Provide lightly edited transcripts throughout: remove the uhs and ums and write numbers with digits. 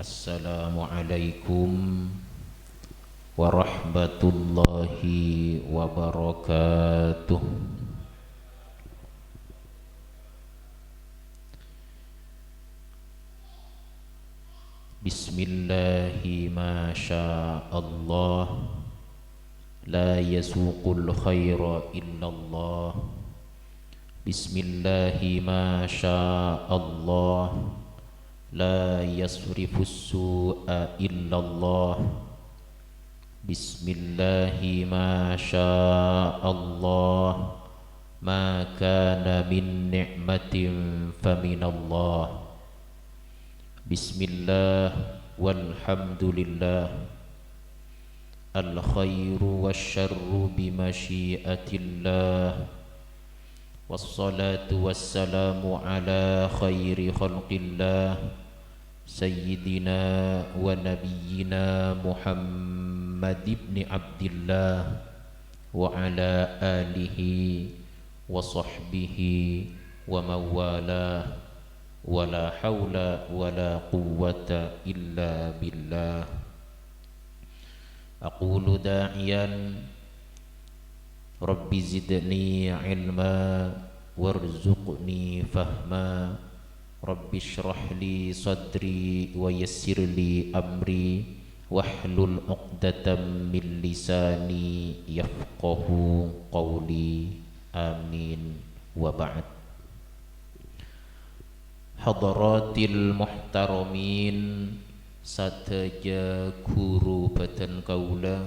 Assalamualaikum warahmatullahi wabarakatuh. Bismillahi ma sya'allah, la yasuqul khaira illallah. Bismillahi ma sya'allah, la yasrifus su'a illallah. Bismillahi ma sya'allah, ma kana min ni'matin faminallah. Bismillah walhamdulillah, al khairu wasyarru bimasyiatillah. Wassalatu wassalamu ala khairi khalqillah, Sayyidina wa nabiyyina Muhammad ibn Abdillah wa ala alihi wa sahbihi wa mawalah, wa la hawla wa la quwwata illa billah. Aqulu da'iyan Rabbi zidni ilma warzuqni fahma. Rabbi shrah li sadri wa yassir li amri wahlul 'uqdatam min lisani yafqahu qawli. Amin wa ba'd. Hadaratil muhtaramin, sadaja guru badan kaula,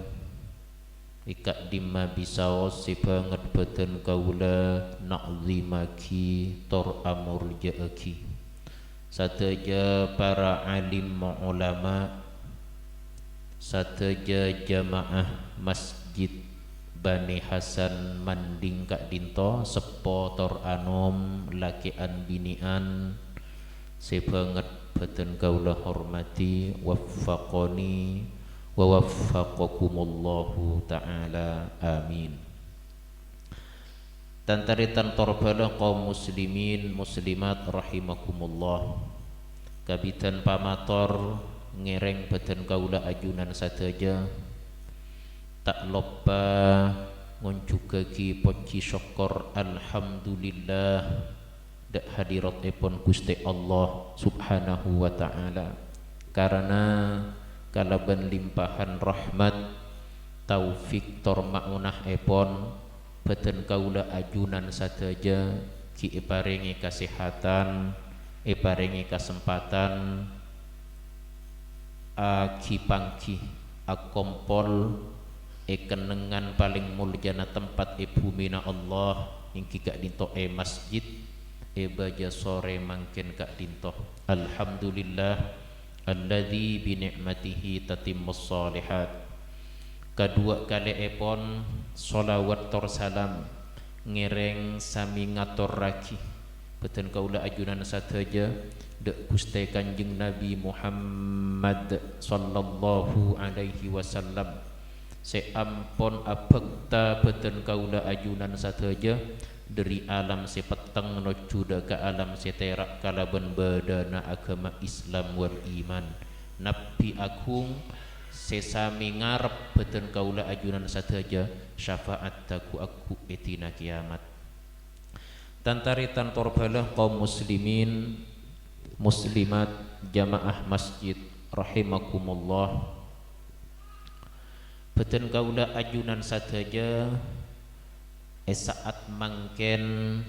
ikak dimma bisaos si banget badan kaula na'zimaki tor amurja'aki. Sadaja para alim ulama, sadaja jamaah masjid Bani Hasan Manding Kak Dinto sepo tor anom lakian binian, si banget badan kaula hormati, waffaqoni wa waffaqakumullahu ta'ala, amin. Tantaritan torbala kaum muslimin muslimat rahimakumullah. Kabitan pamator ngereng badan kaula ajunan sadaja, tak lupa ngunjukaki poci syukur alhamdulillah dak hadirat epon Gusti Allah subhanahu wa ta'ala. Karena kalaban limpahan rahmat taufik tor maunah epon badan kaula ajunan sadaja, ki iparingi kesehatan, iparingi kesempatan, aki pangki akompol kenengan paling mulyana tempat bumi na Allah ingki Kak Dinto masjid baja sore mangken Kak Dinto. Alhamdulillah alladzi bi ni'matihi tatimmus shalihat. Kedua kali epon sholawat tor salam ngereng sami ngatur raki beten kaula ajunan sadaja dek Gusti Kanjeng Nabi Muhammad sallallahu alaihi wasallam. Seampon abekta beten kaula ajunan sadaja dari alam sepeteng nojuda ke alam seterak kalaban badana agama Islam wal iman. Nabi agung sesami ngarep beten kaula ajunan sadaja syafaat taku aku etina kiamat. Tantaritan torbalah kaum muslimin muslimat jamaah masjid rahimakumullah. Beten kaula ajunan sadaja saat mangken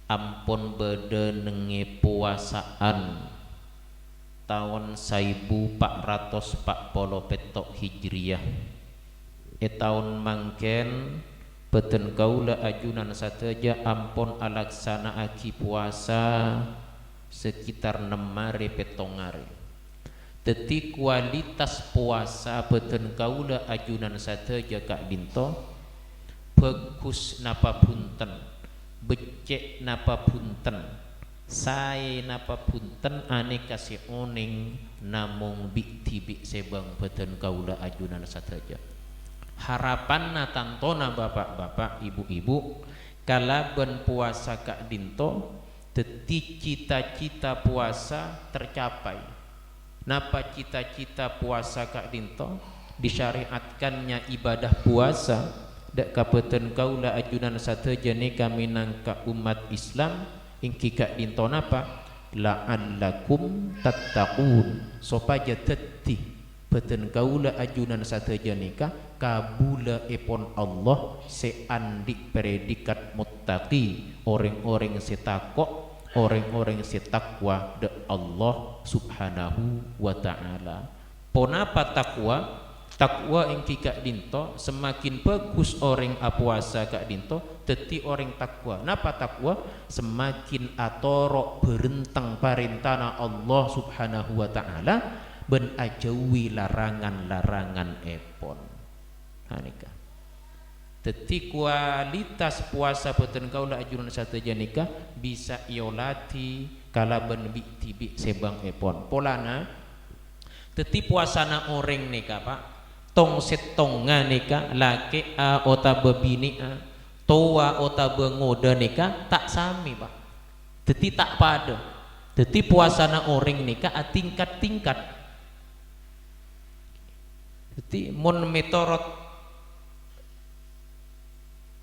ampun beda nengi puasaan tahun 1440 petok hijriyah. Tahun mangken beten kaula ajunan sadaja ampun alaksana aki puasa sekitar 6 hari petong hari. Teti kualitas puasa beten kaula ajunan sadaja Kak Dinto bagus napa punten, becek napa punten, sae napa punten, ane kasih oning namung bik sebang beten kaula ajunan sadaja. Harapan natantona bapak-bapak ibu-ibu kalaban puasa Kak Dinto teti cita-cita puasa tercapai. napa cita-cita puasa Kak Dinto disyariatkannya ibadah puasa dak kapeuten kaula ajunan sateja nika minangka umat Islam ingki Kak Dinto napa la'allakum tattaqun supaya tetih peten kaula ajunan sateja nika kabula epon Allah seandik predikat muttaqi orang-orang setakok orang-orang setakwa de Allah subhanahu wa ta'ala. Ponapa takwa? Takwa yang Kak Dinto semakin bagus orang apuasa Kak Dinto teti orang takwa. Napa takwa? Semakin atorok berentang parintana Allah subhanahu wa ta'ala ben ajawi larangan-larangan epon. Hanika teti kualitas puasa peten kaula ajuran sateja nikah bisa iolati kalaban tibi sebang epon polana teti puasana orang nikah Pak tong setonga nikah laki a otabe bini a toa otabe ngoda nikah tak sami Pak teti tak pada teti puasana orang nikah a tingkat-tingkat teti mon metorot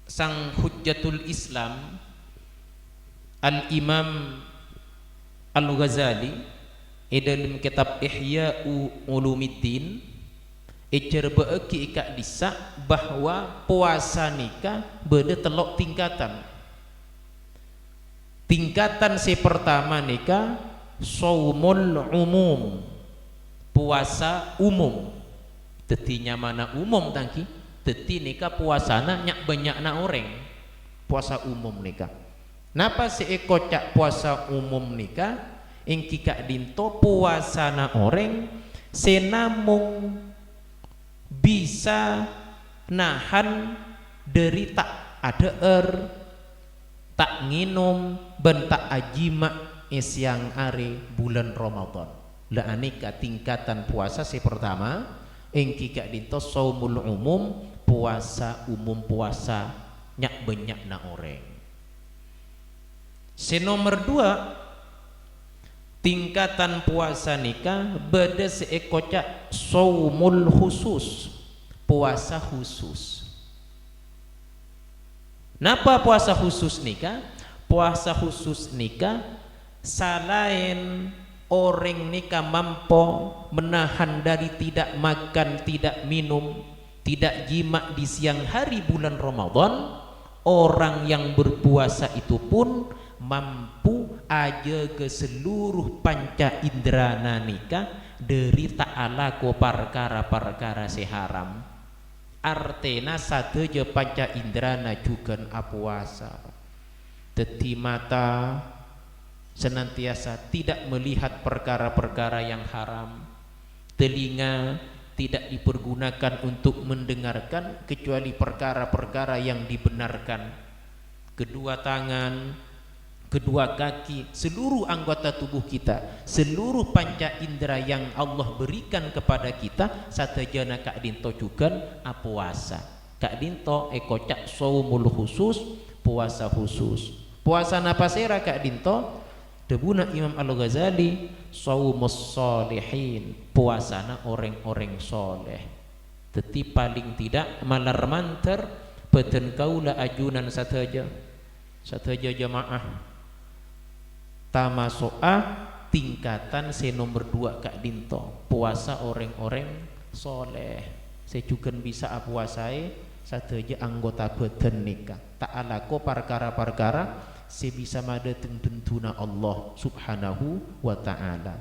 sang hujjatul Islam Al-Imam Al-Ghazali dalam kitab Ihya'u Ulumiddin cerbeeki ikak disa bahwa puasa nikah beda telok tingkatan. Tingkatan si pertama nikah shaumul umum, puasa umum. Tetinya mana umum tangki? Teti nikah puasana nyak banyak na orang puasa umum nikah. Napa seeko cak puasa umum nikah? Ingki Kak Dinto puasana orang senamung bisa nahan dari tak ada tak nginum ben tak ajima siang hari bulan Ramadan. Lah anika tingkatan puasa si pertama ingki Kak Dinto shaumul umum puasa umum puasa nyak banyak na orang. Si nomor 2 tingkatan puasa nikah beda seekocak shaumul khusus puasa khusus. Napa puasa khusus nikah? Puasa khusus nikah selain orang nikah mampu menahan dari tidak makan tidak minum tidak jima di siang hari bulan Ramadan, orang yang berpuasa itu pun mampu aja ke seluruh panca indrana nikah dari ta'ala ko perkara-perkara seharam. Artena satu je panca indrana juga apuasa. Teti mata senantiasa tidak melihat perkara-perkara yang haram. Telinga tidak dipergunakan untuk mendengarkan kecuali perkara-perkara yang dibenarkan. Kedua tangan, kedua kaki, seluruh anggota tubuh kita, seluruh panca indera yang Allah berikan kepada kita satajana Kak Dinto juga puasa. Kak Dinto ekocak shaumul khusus, puasa khusus. Puasa napa sera Kak Dinto? Debuna Imam Al-Ghazali shaumus sholihin, puasana orang-orang soleh. Teti paling tidak malar manter peten kaula ajunan sateja jamaah tamasoah tingkatan se nomor 2 Kak Dinto puasa orang-orang soleh. Saya juga bisa puasai sateja anggota beten nikah tak alako perkara-perkara sebisa mada tentuna Allah subhanahu wa ta'ala.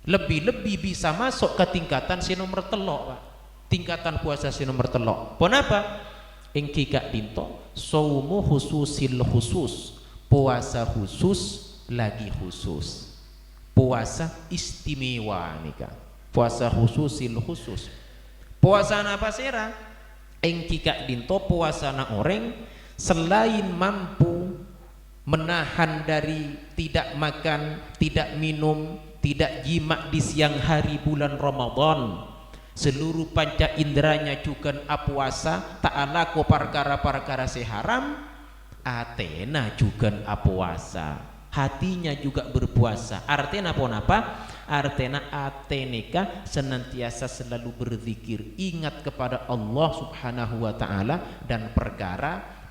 Lebih-lebih bisa masuk ke tingkatan si nomor telok Pak. Tingkatan puasa si nomor telok. Kenapa? Engki Kak Dinto saumu khususil khusus, puasa khusus lagi khusus, puasa istimewa nikah, puasa khususil khusus. Puasa apa sera? Engki Kak Dinto puasa na orang selain mampu menahan dari tidak makan, tidak minum, tidak jima di siang hari bulan Ramadan, seluruh panca inderanya juga apuasa, tak alako perkara-perkara seharam, atena juga apuasa, hatinya juga berpuasa. Artinya apa? artena ate nikah senantiasa selalu berzikir, ingat kepada Allah Subhanahu wa taala dan perkara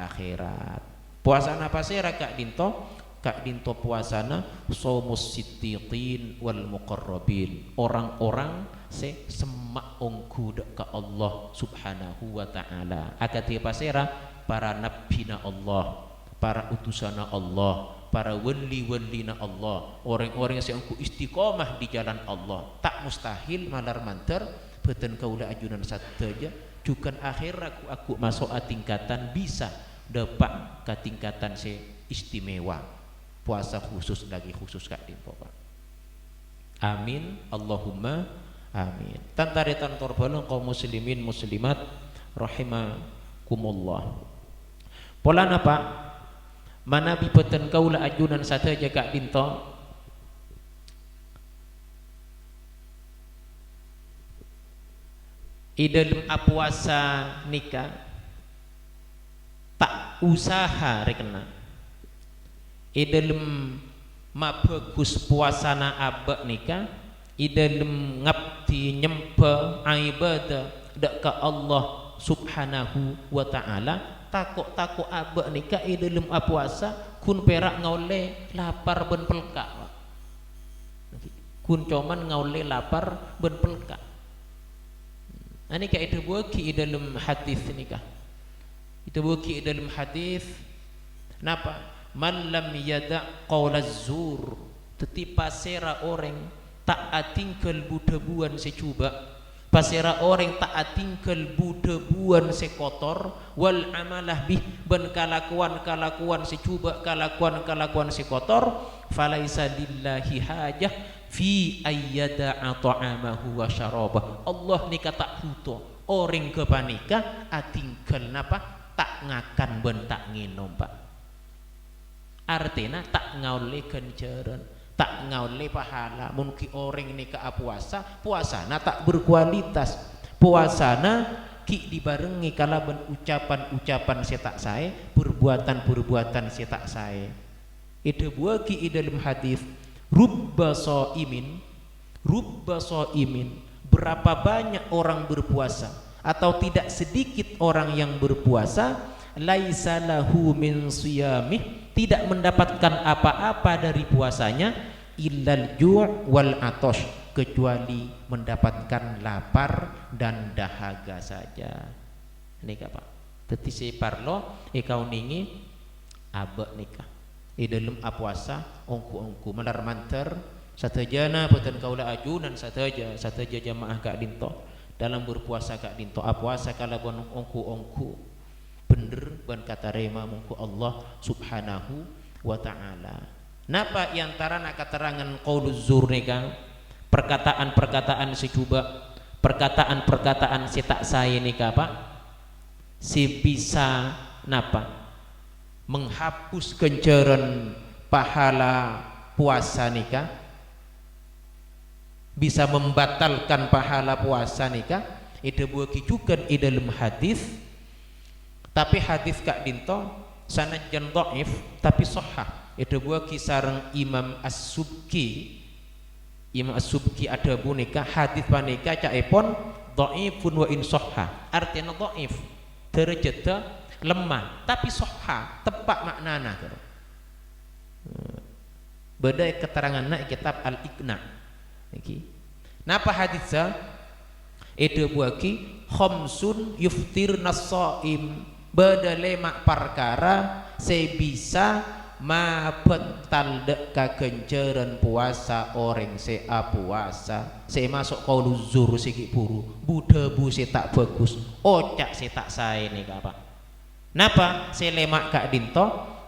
akhirat. Puasana pasera Kak Dinto puasana somus siddiqin wal muqarrabin, orang-orang semak ongku ke Allah Subhanahu wa taala. Akati pasera para nabina Allah, para utusana Allah, para wali-walina Allah, orang-orang yang ongku istiqomah di jalan Allah. Tak mustahil malar manter beten kaula ajunan sateja jukan akhirat aku masuk a tingkatan bisa dapat ke tingkatan istimewa. Puasa khusus lagi khusus Kak Dinto Pak. Amin Allahumma amin. Tantaritan torbalung kaum muslimin muslimat rahimakumullah. Polana Pak manabi peten kaula ajunan sateja Kak Dinto idalem apuasa nikah tak usaha rekena idalem mabagus puasana abak nikah idalem ngabdi nyempa ibadah dak ka Allah Subhanahu wa taala takok abak nikah idalem apuasa kun perak ngaule lapar ben pelka kun coman ngaule lapar ben pelka. Ani ka itu buki idalem hadis nikah itu buki idalem hadis napa man lam yada' qaulaz zur, teti pasera orang tak atingkel budebuan secuba, pasera orang tak atingkel budebuan sekotor, wal amalah bih ben kalakuan secuba kalakuan sekotor, falaisa lillahi hajah fi ayyada'a ta'amahu wa syarabah. Allah ni kata huto orang kepanika atingkel napa tak ngakan ben tak nginom Pak. Artinya tak ngaule kenceran, tak ngaule pahala. Mungkin orang ini ke puasana tak berkualitas, puasana ki dibarengi kala ben ucapan setak saya, perbuatan setak saya. Itu buah ki dalam hadis rubba soimin, berapa banyak orang berpuasa atau tidak sedikit orang yang berpuasa laisa lahu min siyamih, tidak mendapatkan apa-apa dari puasanya illal ju' wal atosh, kecuali mendapatkan lapar dan dahaga saja. Nikah Pak teti si parlo ikau ningi abek nikah idalem apuasa ongku malar manter satejana boten kaula ajunan sateja jamaah Kak Dinto dalam berpuasa Kak Dinto apuasa kala bon ongku bener ban kata rema mungku Allah Subhanahu wa taala. Napa antara nak keterangan qauluz zur nikah, perkataan secuba, perkataan tak saya nikah Pak, si bisa napa menghapus kenceran pahala puasa nikah, bisa membatalkan pahala puasa nikah. Itu buah kicukan i dalam hadis. Tapi hadis Kak Dinto sanadjan dhaif tapi sahih. Itu buah kisareng Imam As-Subki ada bunika hadis panika caipun dhaifun wa in sahih. Artinya dhaif derajat lemah tapi sahih tepat maknana. Beda keterangan nak kitab Al-Iqna. Iki. Napa hadisnya? Itu buah ki khamsun yuftirna shaim, badale mak perkara saya bisa mabetal dek kakenceran puasa orang sea puasa saya masuk qauluz zur siki buru budebu saya tak bagus ocak saya tak saya nih Pak. Napa saya lemak Kak Dinto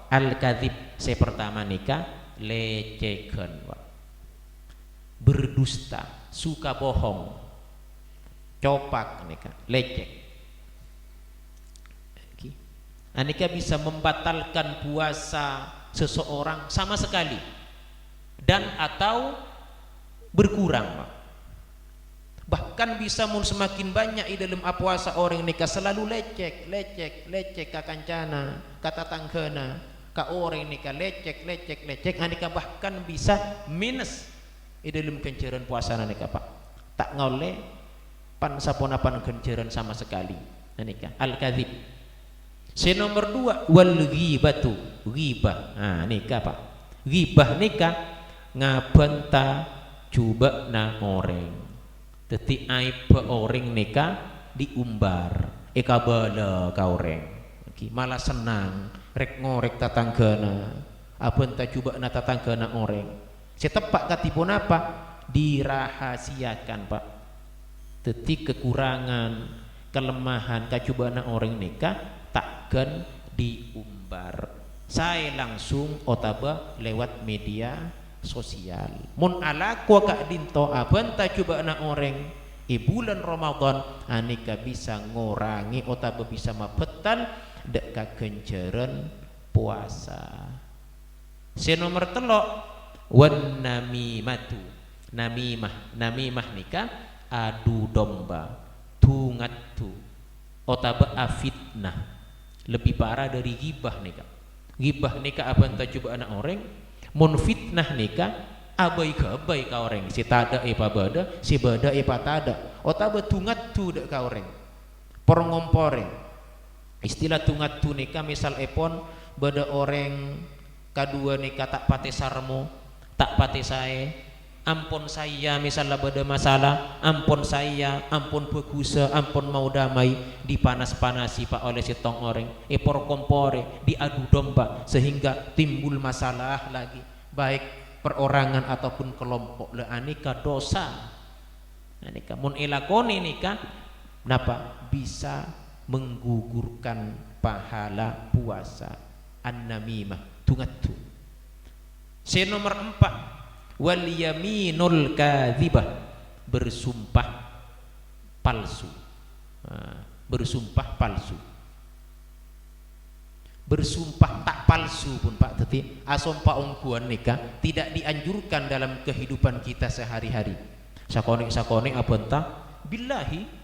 al-kadzib saya pertama nikah lecehkan Pak, berdusta, suka bohong, copak nikah leceh. Anika bisa membatalkan puasa seseorang sama sekali dan atau berkurang Pak. Bahkan bisa semakin banyak di dalam puasa orang nikah selalu lecek kakancana kata tanggana ka orang nikah lecek anika bahkan bisa minus dalam kenceran puasana nika Pak tak ngoleh pan saponapan kenceran sama sekali nika al kadzib. Si nomor 2 wal ghibatu, ghibah. Nah nika Pak, ghibah nika ngabanta coba na orang dadi aib orang nika diumbar kabala ka orang malah senang rek ngorek tatanggana abanta coba na tatanggana orang setepak katipun apa dirahasiakan Pak dadi kekurangan kelemahan kacobaan orang nika takkan diumbar saya langsung otaba lewat media sosial mun ala ku kak dinto abanta coba na orang bulan Ramadan anika bisa ngurangi otaba bisa mabetal dek kakenceran puasa. Si nomor 3 wan namimatu, namimah nika adu domba tungatu otaba afitnah lebih parah dari ghibah nika abanta coba anak orang mun fitnah nika abai ka orang si tada pabada si bada patada otaba tungat tu dek ka orang porngompore istilah tungat tu nika misal epon bada orang kadua nika tak pate sarmo tak pate saya ampun saya misalnya bada masalah ampun saya ampun begusa ampun mau damai dipanas-panasi Pak oleh si tong orang por kompore diadu domba sehingga timbul masalah lagi baik perorangan ataupun kelompok le anika dosa anika mun ilakoni nika napa bisa menggugurkan pahala puasa an-namimah tungatu. Si nomor 4 wal yaminul kadzibah bersumpah palsu. Bersumpah palsu. Bersumpah tak palsu pun Pak teti asompa ongkuan nika tidak dianjurkan dalam kehidupan kita sehari-hari. Sakone abanta billahi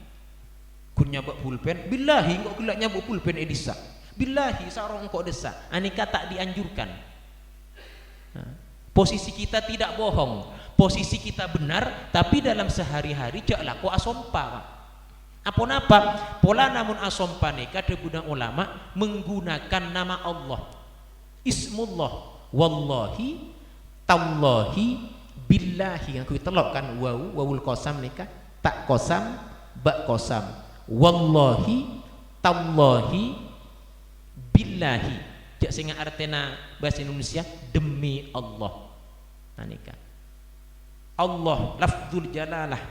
kun nyabak pulpen billahi kok gelak nyabak pulpen edisa billahi sarong kok desa anika tak dianjurkan. Posisi kita tidak bohong, posisi kita benar, tapi dalam sehari-hari jak laku asompa Pak. Apa pola namun asompa nika debuna ulama menggunakan nama Allah ismullah wallahi tallahi billahi yang kita telokkan wawul qasam nika tak qasam ba qasam wallahi tallahi billahi jak sehingga artinya bahasa Indonesia demi Allah anika Allah lafzul jalalah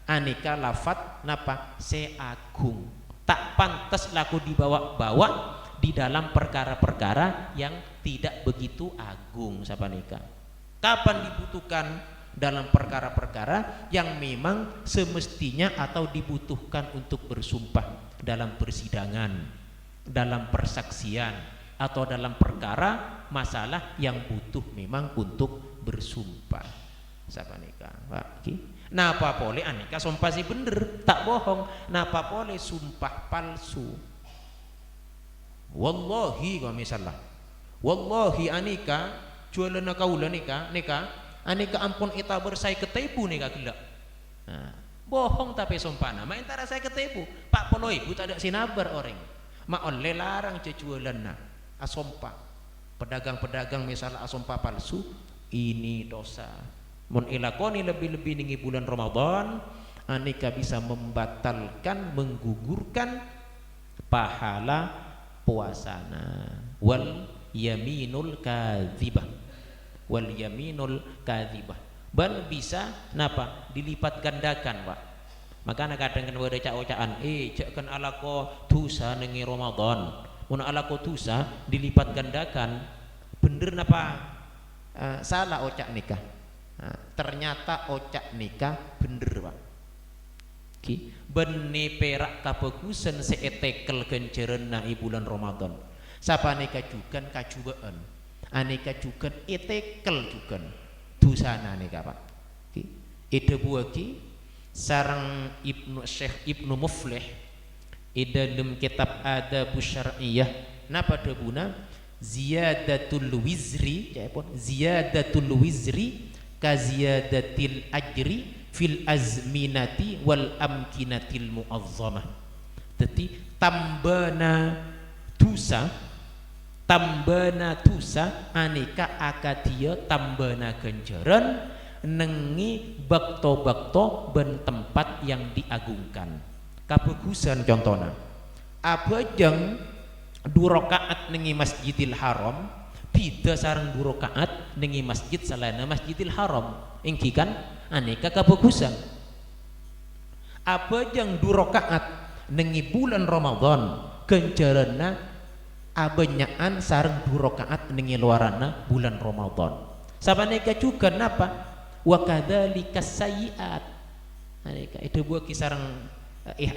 anika lafat napa seagung tak pantas laku dibawa-bawa di dalam perkara-perkara yang tidak begitu agung sapa nika kapan dibutuhkan dalam perkara-perkara yang memang semestinya atau dibutuhkan untuk bersumpah dalam persidangan dalam persaksian atau dalam perkara masalah yang butuh memang untuk bersumpah sapa nika Pak napa boleh anika sumpah si bener tak bohong napa boleh sumpah palsu wallahi kalau misalnya wallahi anika jualan kaula nika anika ampun ita bersai ketipu nika gelak bohong tapi sumpah nama antara saya ketipu Pak polo ibu tak ada sinabar orang ma oleh larang jualan na asompa pedagang-pedagang misalnya asompa palsu ini dosa mun ilakoni lebih-lebih ning bulan Ramadan anika bisa membatalkan menggugurkan pahala puasana wal yaminul kadzibah bal bisa napa dilipat gandakan Pak makanya kadang kan ada cak-cakan cak kan alako dosa nengi Ramadan mun alako dosa dilipat gandakan bener napa salah ocak nikah ternyata ocak nikah bener Pak benne perak kabagusan seetekel kencerenna bulan Ramadan sapa nikah juga kacubaan aneka juga etekel juga dosana nikah Pak ide buaki sarang Syekh Ibnu Muflih dalam kitab Adabus Syar'iyyah napa debuna ziyadatul wizri kaziyadatil ajri fil azminati wal amkinatil muazzamah. Jadi tambana tusa aneka akadia tambana ganjaran nengi bakto-bakto ben tempat yang diagungkan. Kabagusan contohnya abajeng 2 rakaat nengi Masjidil Haram bida sareng 2 rakaat nengi masjid salana Masjidil Haram ingki kan aneka kabagusan. Abajeng 2 rakaat nengi bulan Ramadan ganjaranna abanyaan sareng 2 rakaat nengi luarana bulan Ramadan. Sabaneka juga napa wa kadzalika sayyiat. Aneka itu buah kisareng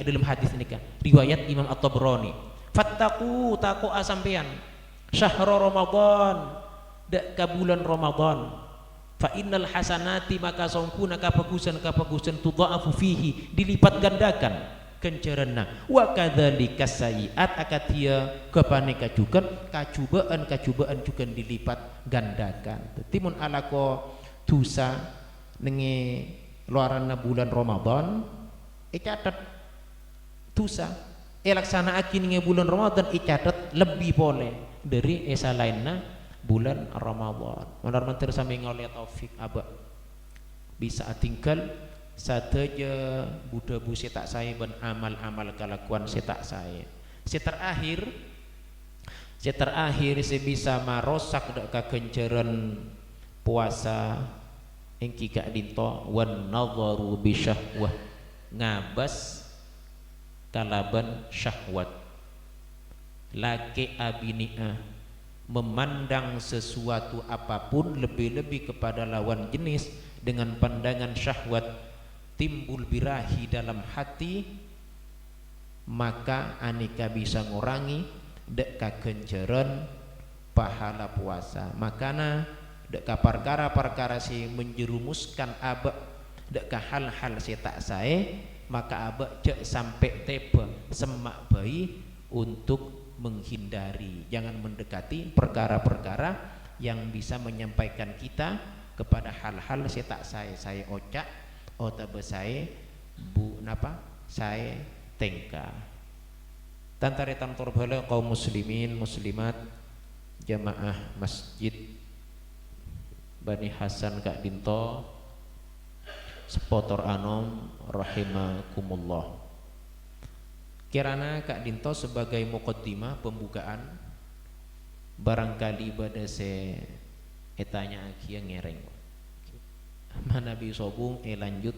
dalam hadis nika riwayat Imam At-Tabrani. Fattaqu taqwa sampean syahrul Ramadan dak ka bulan Ramadan fa innal hasanati maka songkuna kabagusan tudha'afu fihi dilipat gandakan kencerenna wa kadzalika sayyiat akatia kepaneka juga kacubaan juga dilipat gandakan. Timun alako dosa nengi luaranna bulan Ramadan catat dosa laksanaakin nengi bulan Ramadan catat lebih boleh dari lainna bulan Ramadan. Benar mentir sampai ngoleh taufik abah bisa tinggal sateja Buddha bu setak saya ben amal-amal kelakuan setak saya. Terakhir saya bisa marosak dak kakenceran puasa engki kak dinto wan nadharu bi syahwah ngabas kalaban syahwat laki abini'ah memandang sesuatu apapun lebih-lebih kepada lawan jenis dengan pandangan syahwat timbul birahi dalam hati maka aneka bisa ngurangi dek kakenceran pahala puasa. Makana dek perkara-perkara si menjerumuskan abak dek hal-hal si tak sae maka abak cek sampai teba semak bayi untuk menghindari, jangan mendekati perkara-perkara yang bisa menyampaikan kita kepada hal-hal si tak saya ocak otabe saya bu napa saya tengka. Tantare tantor bala kaum muslimin muslimat jamaah masjid Bani Hasan Kak Dinto sepotor anom rahimakumullah. Kirana Kak Dinto sebagai muqaddimah pembukaan barangkali pada se etanya akhia ngereng mana bi sobung lanjut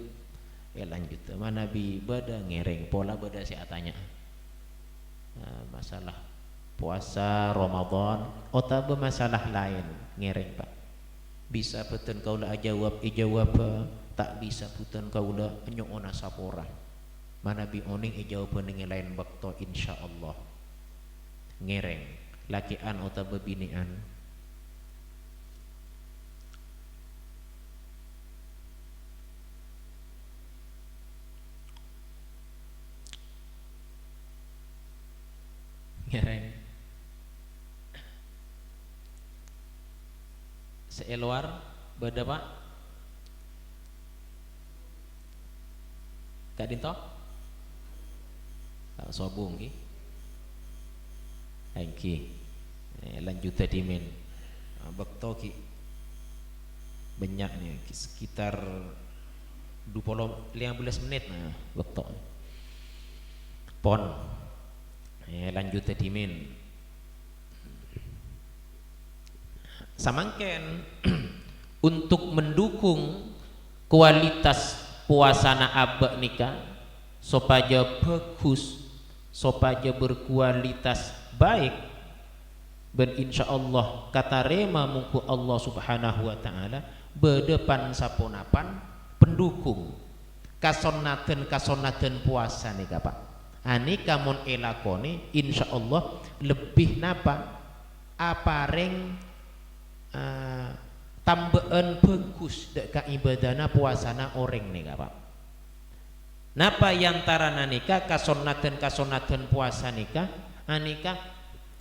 mana bi bada ngereng pola bada si atanya masalah puasa Ramadan otabe masalah lain ngereng Pak bisa peten kaula jawab ijawab tak bisa puten kaula nyoona sapora mana bi oning ijawab ning lain bakto insyaallah ngereng lakian otabe binian ngereng seeluar bada Pak Kak Dinto tak sobung ki engki lanjut tadi men bakto ki banyaknya sekitar 15 menit nah bakto pon lanjut tadi men samangken untuk mendukung kualitas puasana abak nikah supaya bagus supaya berkualitas baik ben insyaallah kata rema mungku Allah subhanahu wa ta'ala bedepan saponapan pendukung kasonaten puasa nika Pak anika mon elakone insyaallah lebih napa apareng tambaan bagus dek ka ibadana puasana oreng nika Pak napa yantarana nika kasonaten puasa nika anika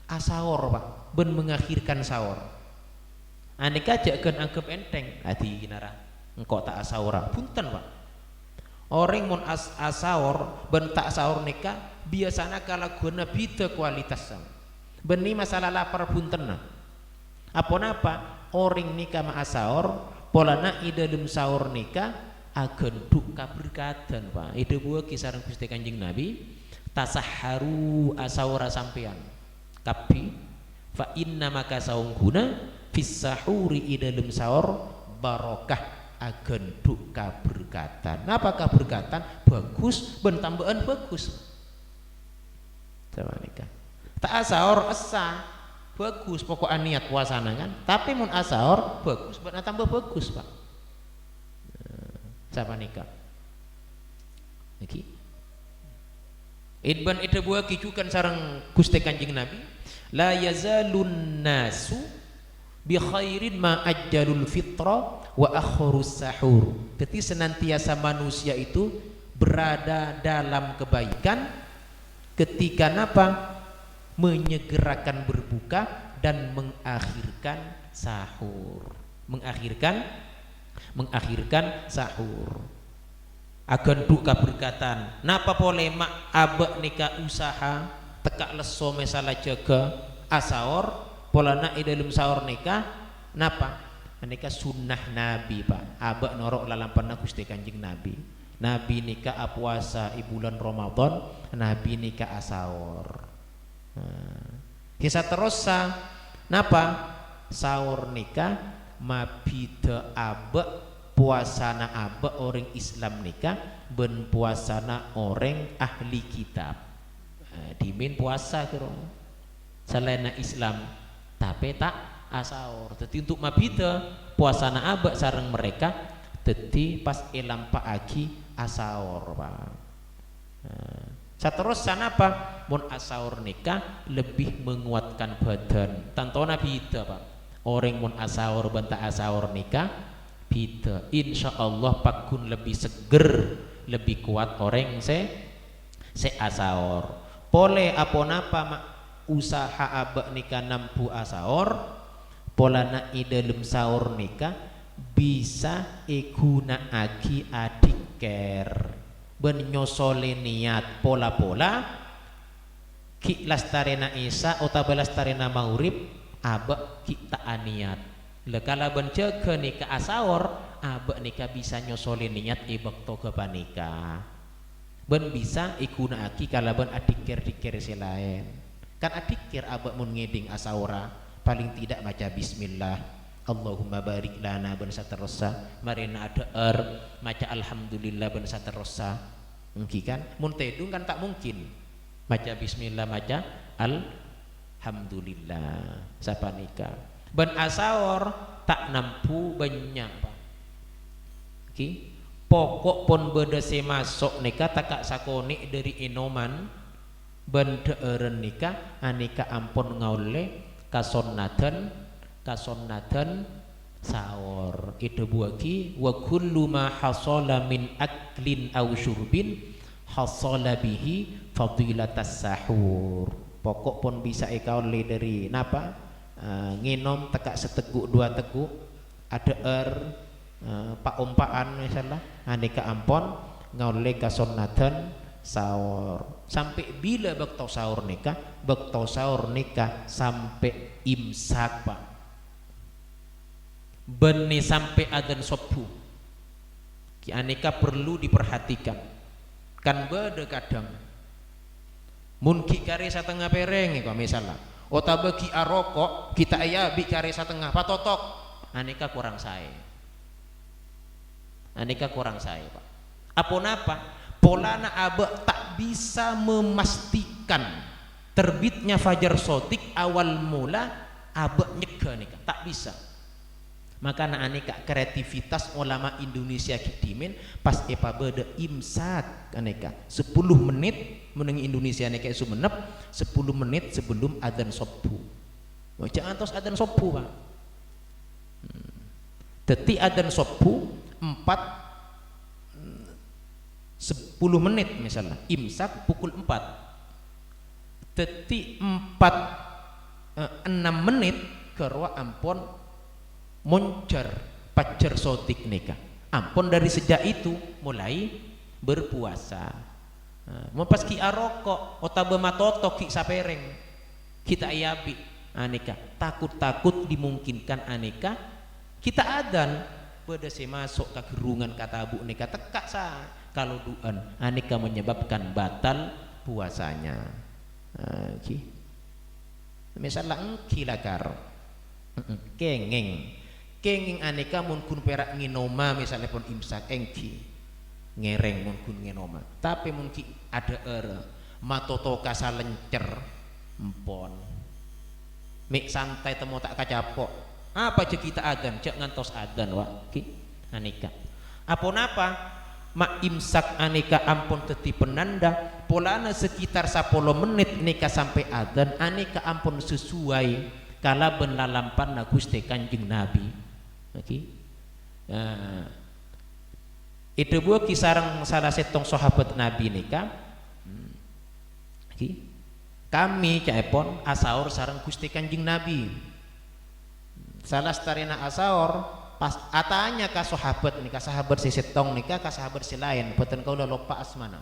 asahor Pak ben mengakhirkan sahur anika jakeun anggap enteng adi ginara engkau tak asaura punten Pak. Orang mun asaur ben tak asaur nikah biasanya kalaguna bida kualitas beni masalah lapar punten apa napa orang nikah ma asaur polana idalem sahur nikah agen duk kaberkatan Pak. Ide buah kisaran Gusti Kanjeng Nabi tasahharu asaura sampean kapi fa inna maka saungguna fis sahuri idalem sahur barokah agen duk kaberkatan. Napa kaberkatan? Bagus ben tambahan bagus. Sama nikah. Tak asaur esa bagus pokok niat puasana kan. Tapi mun asaur bagus ben tambah bagus Pak. Sama nikah. Iki. Idban ida buah kicukan sareng Gusti Kanjeng Nabi la yazalun nasu bi khairin ma ajjalul fitra wa akhirus sahur. Jadi senantiasa manusia itu berada dalam kebaikan ketika apa? Menyegerakan berbuka dan mengakhirkan sahur. Mengakhirkan sahur. Agan duka berkatan. Napa polemak abek nikah usaha tekak leso masalah jaga asaur polana idalem sahur nikah napa? Nikah sunnah Nabi Pak. Abek norok lalampanna Gusti Kanjeng Nabi. Nabi nikah puasa bulan Ramadan, Nabi nikah asaur. Kisah terus napa? Sahur nikah mabida abek puasana abek orang Islam nikah ben puasana orang ahli kitab. Dimin puasa kira selain Islam tapi tak asaur. Jadi untuk mabida puasana abek sareng mereka jadi pas elam pak agi asaur Pak. Seterusnya apa? Mun asaur nikah lebih menguatkan badan. Tantona bida Pak. Orang mun asaur banta asaur nikah bida. Insya Allah pakun lebih seger, lebih kuat orang se asaur. Pole apa napa usaha abek nikah nampu asaur. Polana idalem sahur nikah bisa iguna agi adiker ben nyosole niat pola-pola ki lastarena isa utawa lastarena maurib abek kita aniat lekala ben jaga nikah asaur abek nikah bisa nyosole niat ibek toga panika ben bisa iguna agi kalaban adiker-diker selain kan adikir abek mun ngeding asaura paling tidak baca bismillah Allahumma barik lana ben satersa marina ada maca alhamdulillah ben satersa mungkin kan mun tedung kan tak mungkin maca bismillah maca alhamdulillah sapa nikah ben asaur tak nampu banyak Pak. Pokok pon beda masuk nikah takak sakoni dari inoman ben deeren nikah anika ampun ngaule kasonnatan sahur itu buaki wa kullu ma hasala min aklin aw syurbin hasala bihi fadilatas sahur. Pokok pun bisa ikaule dari napa nginom tekak seteguk dua teguk ada pak umpaan misalnya anika ampon ngaule kasonnatan sahur sampai bila bekto sahur nikah sampai imsak Pak beni sampai adzan subuh ki aneka perlu diperhatikan kan beda kadang mun ki kare setengah pereng kok misalnya otabe ki arokok kita aya bi kare setengah patotok aneka kurang saya Pak apa napa polana abek tak bisa memastikan terbitnya fajar sotik awal mula abek nyegah nikah tak bisa. Maka aneka kreativitas ulama Indonesia kidimin pas epa beda imsak aneka 10 menit meneng Indonesia aneka sumenep 10 menit sebelum adzan subuh. Jangan tos adzan subuh Pak. Deti adzan subuh 10 menit misalnya imsak pukul 4 detik 6 menit kerwa ampun moncer pacar sotik nikah Ampun dari sejak itu mulai berpuasa. Mau pas ki arokok otabe matoto ki sapereng kita ayabi aneka takut dimungkinkan aneka kita adan pada masuk ke gerungan kata bu neka tekak sa kalau duan aneka menyebabkan batal puasanya. Misalnya engki lakar kenging aneka mun kun perak nginoma misalnya pun imsak engki ngereng mun kun ngenoma tapi mungkin ada matoto kasa lencer empon mik santai temu tak kacapok apa aja kita adan cek ngantos adan wak ki aneka apa mak imsak aneka ampun teti penanda polana sekitar 10 menit neka sampai adan aneka ampun sesuai kala ben lalampan na Gusti Kanjeng Nabi itu buah kisarang salah setong sahabat Nabi nika kami caepon asaur sarang Gusti Kanjeng Nabi salah starina asaur pas atanya ka sahabat nika sahabat si setong nika ka sahabat si lain boten kaula lupa asmana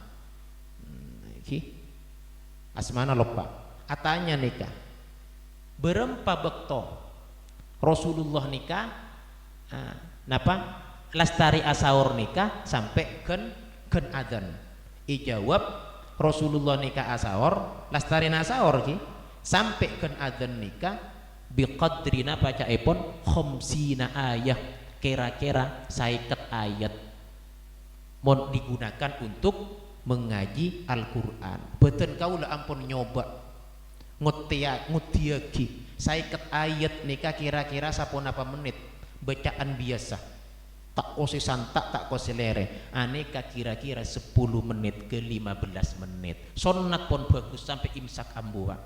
asmana lupa atanya nika berempa bekto Rasulullah nika napa lastari asaur nikah sampai ken adan ijawab Rasulullah nikah asaur lastari asaur ki sampai ken adan nikah biqadrina pacaipun khamsina ayah kira-kira 50 ayat mau digunakan untuk mengaji Al-Quran beten kaula ampun nyoba ngutiaki 50 ayat nikah kira-kira 10 menit bacaan biasa tak kosi santak tak kosi lere aneka kira-kira 10 menit ke 15 menit sunat pun bagus sampai imsak ambuwa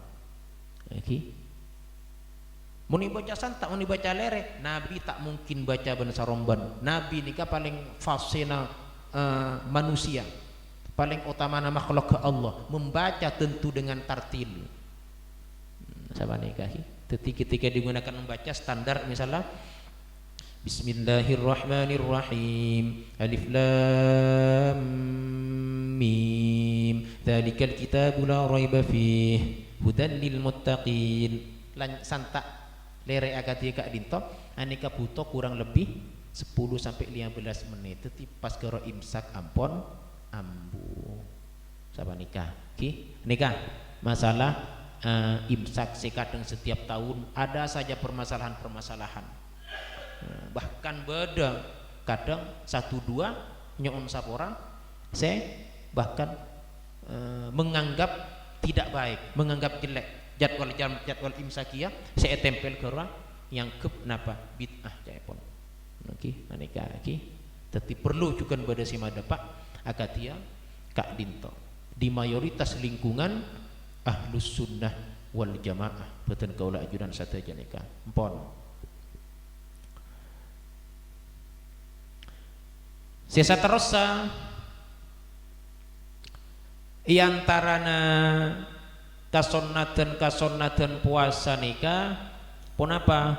muni baca santak muni baca lere Nabi tak mungkin baca ben saromban Nabi nikah paling fasina manusia paling utama makhluk ke Allah membaca tentu dengan tartil sama nikahi ketika digunakan membaca standar misalnya Bismillahirrahmanirrahim Alif Lam Mim Dzalikal kitabu la raiba fih hudan lil muttaqin santak lere agati kak dinto aneka butuh kurang lebih 10 sampai 15 menit tetapi pas karo imsak ampon ambu sapa nikah nikah masalah imsak sekadang setiap tahun ada saja permasalahan bahkan beda kadang 1-2 nyon saporang saya bahkan menganggap tidak baik menganggap jelek jadwal imsakiyah saya tempel ke orang yang napa bid'ah jaipun aneka tetapi perlu juga pada sima dapat akatia kak dinto di mayoritas lingkungan ahlus sunnah wal jamaah beten kaula ajudan satu janika empon sisa terusa iantarana kasonnatan puasa nikah pun apa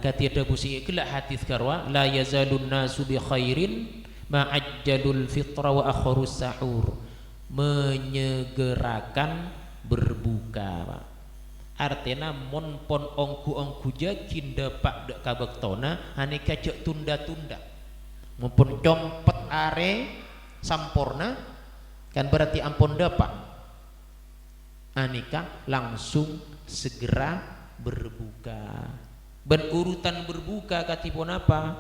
kata busi kelak hadis karwa la yazalun nasu bi khairin ma ajjalul fitra wa akhirus sahur menyegerakan berbuka artinya mon pon ongku jakin dapat dek kabektona aneka cek tunda-tunda mumpun compet are sampurna kan berarti ampun dapat anika langsung segera berbuka ben urutan berbuka katipun apa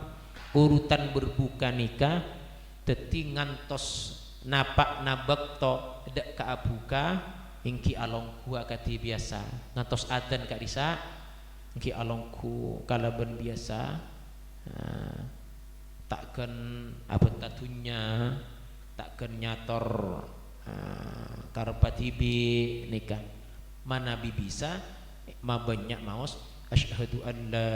urutan berbuka nikah teti ngantos napak nabakto dek ka abuka ingki alongku akati biasa ngantos adan kak disa ingki alongku kalaban biasa takkan abad tatunya takkan nyator karpatibi nikah mana bisa ma banyak maos asyhadu an la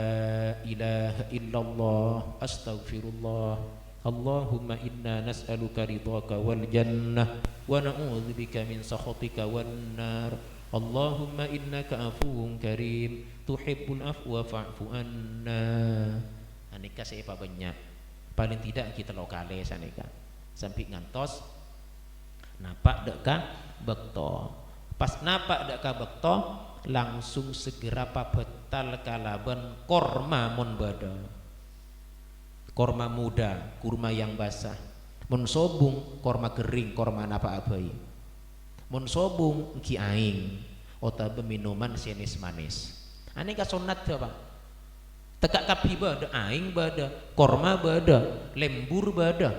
ilaha illallah astaghfirullah Allahumma inna nas'aluka ridhaka wal jannah wa na'udzubika min sakhatika wan nar Allahumma innaka afuwun karim tuhibbul afwa fa'fu anna anika saya banyak paling tidak kita lokale sanika sampai ngantos napak deka bekto. Pas napak deka bekto langsung segera pabetal kalaban korma mun bada, korma muda, kurma yang basah. Mun sobung korma kering, korma napa abai. Mun sobung ki aing otabe minuman senis manis. Aneka sunat apa? Tegak kapi bada, aing bada, korma bada, lembur bada.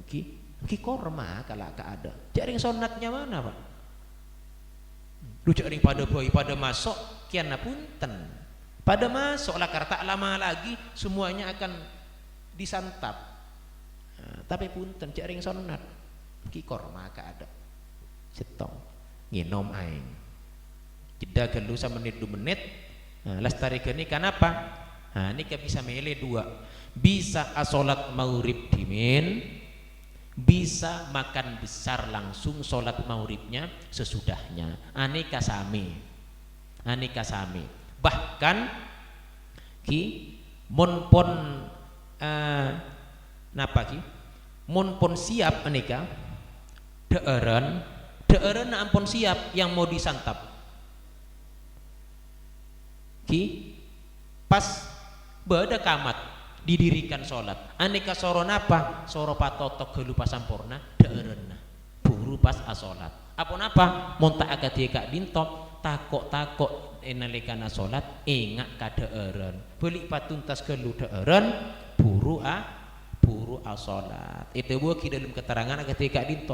Ki korma kalau ada. Jaring sunatnya mana pak? Lu jaring pada boy pada masuk kiana punten. Pada masuk lah karena tak lama lagi semuanya akan disantap. Nah, tapi punten jaring sunat ki korma ada setong nginom aing jeda gelu sa menit 2 menit. Nah, lestari gini kenapa? Nah, ini bisa mele 2, bisa asolat maghrib dimin, bisa makan besar langsung solat maghribnya sesudahnya. Aneka sami bahkan ki mon pon napa ki mun pun siap menika deeren ampun siap yang mau disantap ki pas bada kamat didirikan sholat aneka soro napa soro patotok gelu pasampurna deeren buru pas asolat apa napa mun tak agati kak dintok takok enalikana sholat ingat kadeeren beli patuntas gelu deeren buru as-salat. Itu buah ki dalam keterangan ketika dinto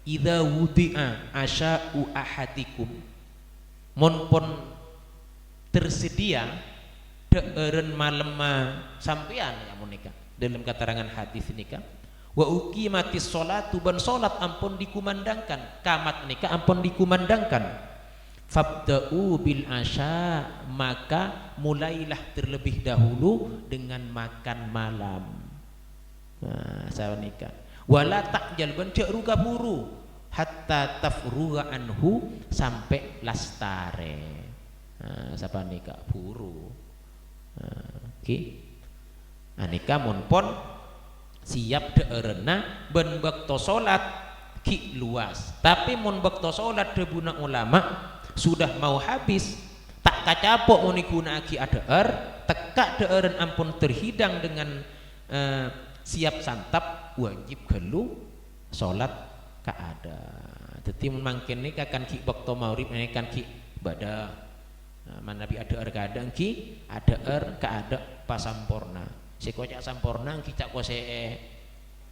idza wudi'a asya'u ahadikum mun pun tersedia deeren malam sampean ya menika dalam keterangan hadis nikah wa uqimatis sholatu ban salat ampun dikumandangkan kamat nikah ampun dikumandangkan fabda'u bil asya maka mulailah terlebih dahulu dengan makan malam. Nah, saya nikah. Wala takjal ban ruga buru hatta tafruga anhu sampai lastare. Nah, siapa nikah buru. Ki. Anika mun pon siap deurena ben bekto salat ki luas. Tapi mun bekto salat debuna ulama sudah mau habis tak kacapok mun gunaki adeer tekak deeren ampun terhidang dengan siap santap wajib gelu salat ka ada. Dadi mangken niki kan ki waktu maurib ini kan ki bada mana nabi ada kadang ki ada ka ada pasampurna. Si kocak sampurna ki cak kose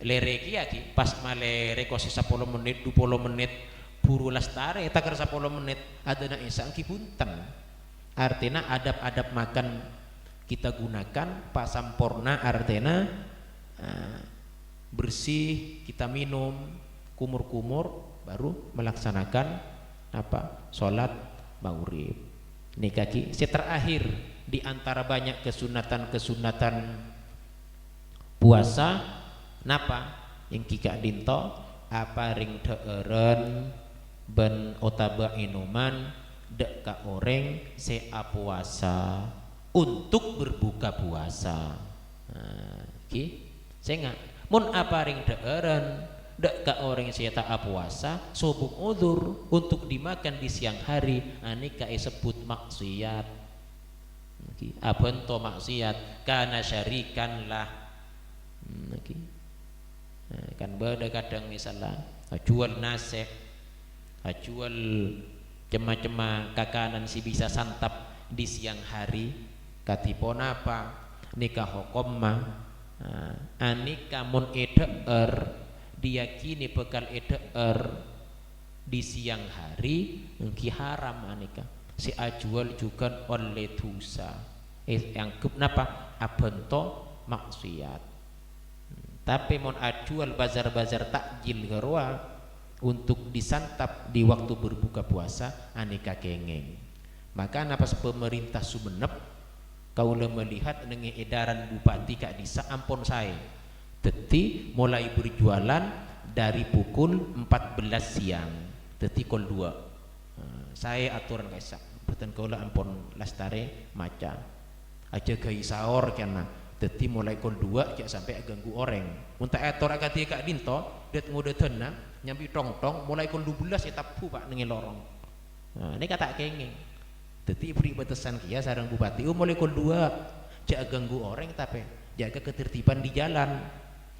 lere ki ya ki pas malere kose 10 menit 20 menit buru lastare takar 10 menit ada na isang ki punten. Artinya adab-adab makan kita gunakan pasampurna artinya bersih kita minum kumur-kumur baru melaksanakan apa sholat maghrib. Ini kaki terakhir di antara banyak kesunatan puasa napa yang kika dinto apa ring deeren ben otaba inuman dek ka oreng sea puasa untuk berbuka puasa. Ki senga mun apa ring deeren dek ka orang sieta puasa sobuk udzur untuk dimakan di siang hari anika disebut maksiat. Apa ento maksiat kana syarikan lah. Kan beda kadang misalnya jual nase jual cema-cema kakanan si bisa santap di siang hari katipon apa nikah hukum mah anika mun edeer diyakini bekal edeer di siang hari engki haram anika si ajual juga oleh dosa yang kenapa abento maksiat. Tapi mun ajual bazar-bazar takjil gerwa untuk disantap di waktu berbuka puasa anika kengeng. Maka napa pemerintah Sumenep kaula melihat dengan edaran bupati Kak Disa ampun saya teti mulai berjualan dari pukul 14 siang teti kol 2 saya aturan kaisak beten kaula ampun lastare maca aja gai sahur karena Dadi mulai kol 2 jak sampai ganggu orang. Munta etor agak dia kak dinto, det ngode tenang, nyambi tong mulai kol 12 tapu pak nengi lorong. Nah, ini kata kenging. Dadi beri batasan kia sarang bupati, mulai kol 2 jak ganggu orang tapi jaga ketertiban di jalan.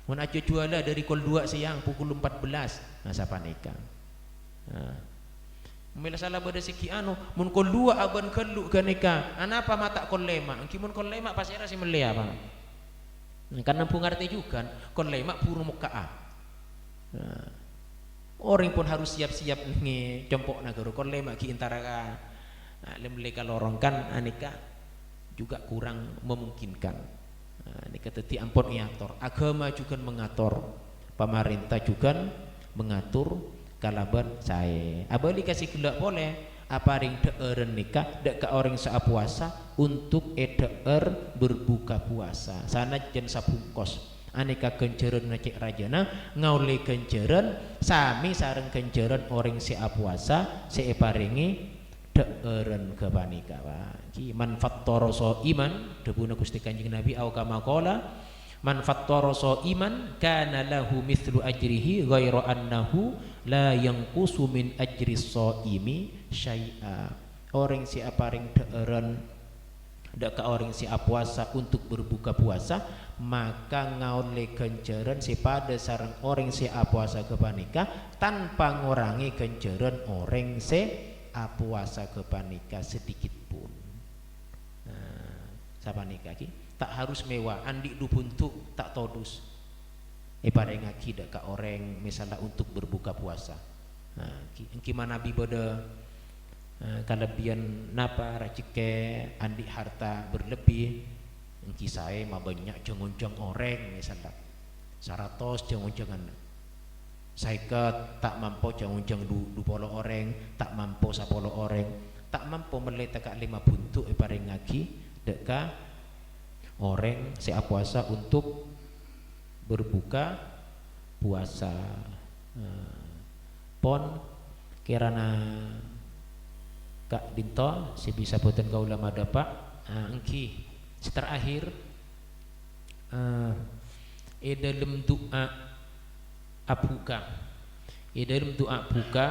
Mun aja juala dari kol 2 siang pukul 14. Nah, sapa nikah. Nah, mila salah pada siki anu mun kol 2 aban kellu kaneka anapa mata kol 5 angki mun kol 5 pasira si melia bang karena pun ngerti juga kol 5 puru muka nah, orang pun harus siap-siap nge compok nagaro kol 5 ki intara ka lemle kalorong kan aneka juga kurang memungkinkan. Ini teti ampun iator agama juga mengatur pemerintah juga mengatur kalaban saya abali kasih gelak boleh apa ring deeren nikah dek ke orang saat puasa untuk deer berbuka puasa sana jen sapungkos aneka kenceran ngecek rajana ngaule kenceran sami sareng kenceran orang saat puasa separingi deeren kepanika ki man fattara iman debuna Gusti Kanjeng Nabi au kama qala man fattara iman kana lahu mithlu ajrihi ghairu annahu la yanqusu min ajri shaimi syai'a. Orang si aparing deeren dak ka orang si puasa untuk berbuka puasa maka ngaule kenceran si pada sareng orang si puasa kepanika tanpa ngurangi kenceran orang si puasa kepanika sedikit pun. Nah, sapanika ki tak harus mewah andi dupuntu tak todus pada ngaki dak ka orang misalnya untuk berbuka puasa. Nah, gimana nabi pada kelebihan napa racike andi harta berlebih engki saya mah banyak jongonjong orang misalnya 100 jongonjongan saya tak mampu jongonjong 20 orang tak mampu 10 orang tak mampu meletak 5 buntu pada ngaki dak ka orang siap puasa untuk berbuka puasa. Pon kirana Kak Dinto si bisa boten ka ulama dapak engki terakhir dalam doa abuka dalam doa buka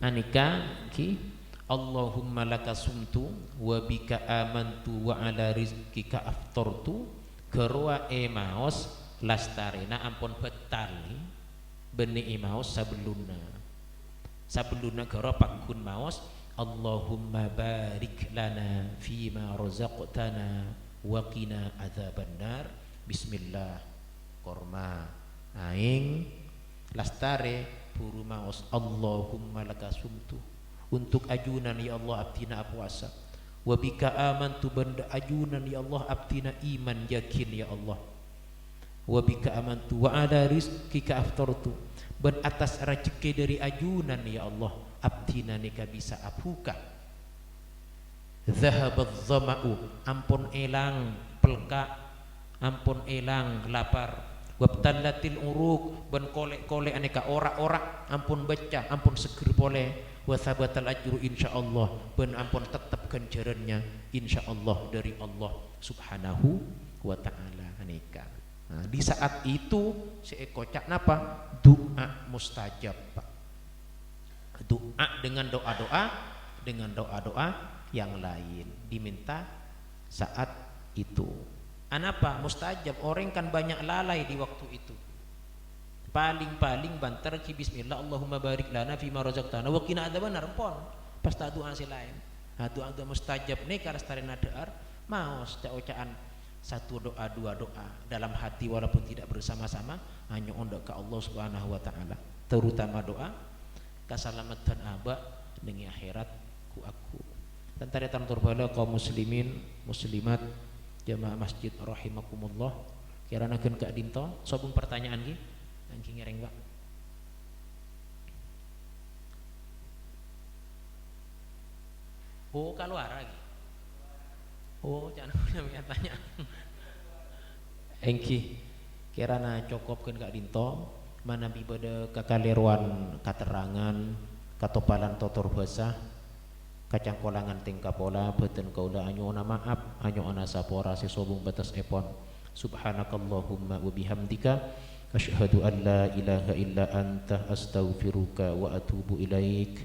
anika ki Allahumma laka sumtu wa bika amantu wa ala rizkika aftartu gerua maos lastarina ampun betali beni maos sabeluna gero pakun maos Allahumma barik lana fima razaqtana wa qina adzabannar bismillah korma aing lastare buru maos Allahumma laka sumtu untuk ajunan ya Allah abdina puasa wa bika amantu banda ajunan ya Allah abdina iman yakin ya Allah wa bika amantu wa ala rizkika aftartu ban atas rezeki dari ajunan ya Allah abdina nika bisa abuka zahabadz zama'u ampun elang pelka ampun elang lapar wabtallatil uruk ban kolek-kolek aneka ora-ora ampun baca ampun seger boleh wa sabatal ajru insyaallah ban ampun tetap ganjarannya insyaallah dari Allah subhanahu wa ta'ala aneka. Nah, di saat itu si kocak napa doa mustajab Pak. Doa dengan doa-doa yang lain diminta saat itu. Anapa mustajab orang kan banyak lalai di waktu itu. Paling banter ki bismillah Allahumma barik lana fima razaqtana wa qina adzabannar pon pas ta doa si lain. Nah, doa mustajab nih karena starina daar mau ocaan satu doa dua doa dalam hati walaupun tidak bersama-sama hanya untuk ke Allah Subhanahu wa taala terutama doa keselamatan aba dengan akhirat ku aku dan taritan turbala kaum muslimin muslimat jamaah masjid rahimakumullah kirana keun Kak Dinto sobung pertanyaan ki angking ngereng Pak. Oh keluar lagi. Oh jangan punya tanya. Engki kirana cokopkeun Kak Dinto mana bibada kakaleruan katerangan katopalan totor basah kacangkolangan tingkah pola beten kaula anyona maaf anyona sapora si sobung batas epon Subhanakallahumma wa bihamdika asyhadu an la ilaha illa anta astaghfiruka wa atubu ilaik.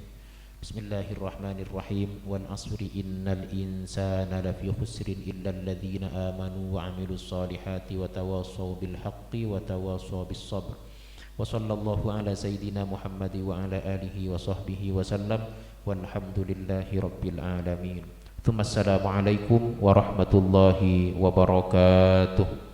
Bismillahirrahmanirrahim. Wal asri innal insana lafi khusrin illa alladhina amanu wa amilus solihati wa tawassaw bil haqqi wa tawassaw bis sabr. Wa sallallahu ala sayyidina Muhammad wa ala alihi wa sahbihi wa sallam. Walhamdulillahi rabbil alamin. Assalamualaikum warahmatullahi wabarakatuh.